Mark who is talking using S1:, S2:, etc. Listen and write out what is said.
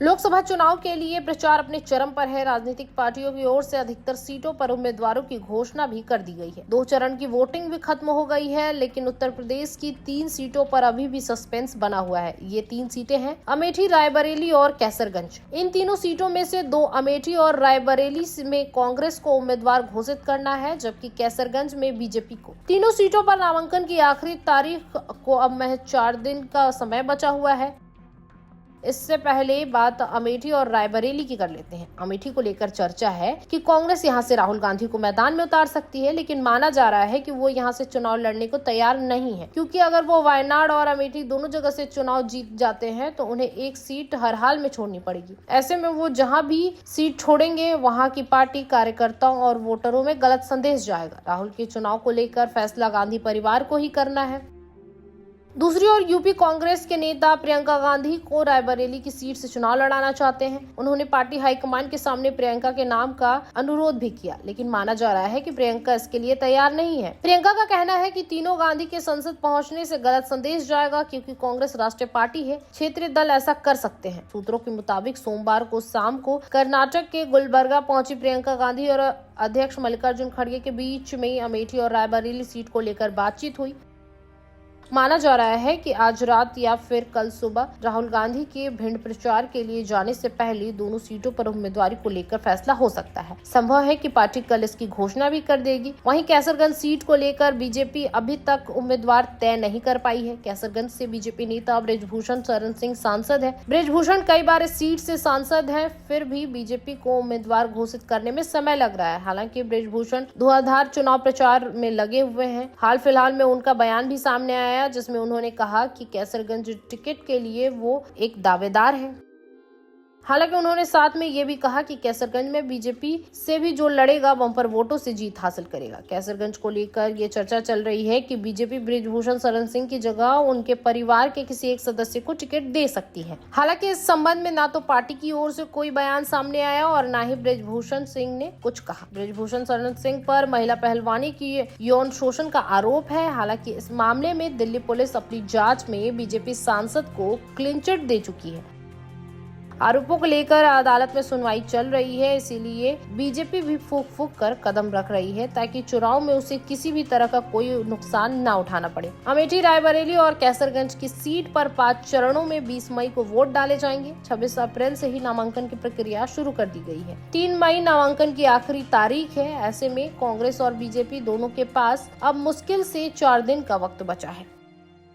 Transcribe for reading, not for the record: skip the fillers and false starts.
S1: लोकसभा चुनाव के लिए प्रचार अपने चरम पर है। राजनीतिक पार्टियों की ओर से अधिकतर सीटों पर उम्मीदवारों की घोषणा भी कर दी गई है। 2 चरण की वोटिंग भी खत्म हो गई है, लेकिन उत्तर प्रदेश की 3 सीटों पर अभी भी सस्पेंस बना हुआ है। ये 3 सीटें हैं अमेठी, रायबरेली और कैसरगंज। इन तीनों सीटों में से 2 अमेठी और रायबरेली में कांग्रेस को उम्मीदवार घोषित करना है, जबकि कैसरगंज में बीजेपी को। तीनों सीटों पर नामांकन की आखिरी तारीख को अब महज 4 दिन का समय बचा हुआ है। इससे पहले बात अमेठी और रायबरेली की कर लेते हैं। अमेठी को लेकर चर्चा है कि कांग्रेस यहां से राहुल गांधी को मैदान में उतार सकती है, लेकिन माना जा रहा है कि वो यहां से चुनाव लड़ने को तैयार नहीं है, क्योंकि अगर वो वायनाड और अमेठी दोनों जगह से चुनाव जीत जाते हैं तो उन्हें एक सीट हर हाल में छोड़नी पड़ेगी। ऐसे में वो जहां भी सीट छोड़ेंगे वहां की पार्टी, कार्यकर्ताओं और वोटरों में गलत संदेश जाएगा। राहुल के चुनाव को लेकर फैसला गांधी परिवार को ही करना है। दूसरी ओर यूपी कांग्रेस के नेता प्रियंका गांधी को रायबरेली की सीट से चुनाव लड़ाना चाहते हैं। उन्होंने पार्टी हाईकमान के सामने प्रियंका के नाम का अनुरोध भी किया, लेकिन माना जा रहा है कि प्रियंका इसके लिए तैयार नहीं है। प्रियंका का कहना है कि तीनों गांधी के संसद पहुंचने से गलत संदेश जाएगा, क्योंकि कांग्रेस राष्ट्रीय पार्टी है। क्षेत्रीय दल ऐसा कर सकते हैं। सूत्रों के मुताबिक सोमवार को शाम को कर्नाटक के गुलबर्गा पहुंची प्रियंका गांधी और अध्यक्ष मल्लिकार्जुन खड़गे के बीच में अमेठी और रायबरेली सीट को लेकर बातचीत हुई। माना जा रहा है कि आज रात या फिर कल सुबह राहुल गांधी के भिंड प्रचार के लिए जाने से पहले दोनों सीटों पर उम्मीदवारी को लेकर फैसला हो सकता है। संभव है कि पार्टी कल इसकी घोषणा भी कर देगी। वहीं कैसरगंज सीट को लेकर बीजेपी अभी तक उम्मीदवार तय नहीं कर पाई है। कैसरगंज से बीजेपी नेता बृजभूषण शरण सिंह सांसद है। बृजभूषण कई बार इस सीट से सांसद है, फिर भी बीजेपी को उम्मीदवार घोषित करने में समय लग रहा है। हालांकि बृजभूषण धुआंधार चुनाव प्रचार में लगे हुए हैं। हाल फिलहाल में उनका बयान भी सामने आया, जिसमें उन्होंने कहा कि कैसरगंज टिकट के लिए वो एक दावेदार है। हालांकि उन्होंने साथ में ये भी कहा कि कैसरगंज में बीजेपी से भी जो लड़ेगा बम्पर वोटों से जीत हासिल करेगा। कैसरगंज को लेकर ये चर्चा चल रही है कि बीजेपी बृजभूषण शरण सिंह की जगह उनके परिवार के किसी एक सदस्य को टिकट दे सकती है। हालांकि इस संबंध में ना तो पार्टी की ओर से कोई बयान सामने आया और ना ही बृजभूषण सिंह ने कुछ कहा। बृजभूषण शरण सिंह पर महिला पहलवानी की यौन शोषण का आरोप है। हालांकि इस मामले में दिल्ली पुलिस अपनी जाँच में बीजेपी सांसद को क्लीन चिट दे चुकी है। आरोपों को लेकर अदालत में सुनवाई चल रही है, इसीलिए बीजेपी भी फूंक फूंक कर कदम रख रही है ताकि चुनाव में उसे किसी भी तरह का कोई नुकसान न उठाना पड़े। अमेठी, रायबरेली और कैसरगंज की सीट पर 5 चरणों में 20 मई को वोट डाले जाएंगे। 26 अप्रैल से ही नामांकन की प्रक्रिया शुरू कर दी गई है। 3 मई नामांकन की आखिरी तारीख है। ऐसे में कांग्रेस और बीजेपी दोनों के पास अब मुश्किल से 4 दिन का वक्त बचा है।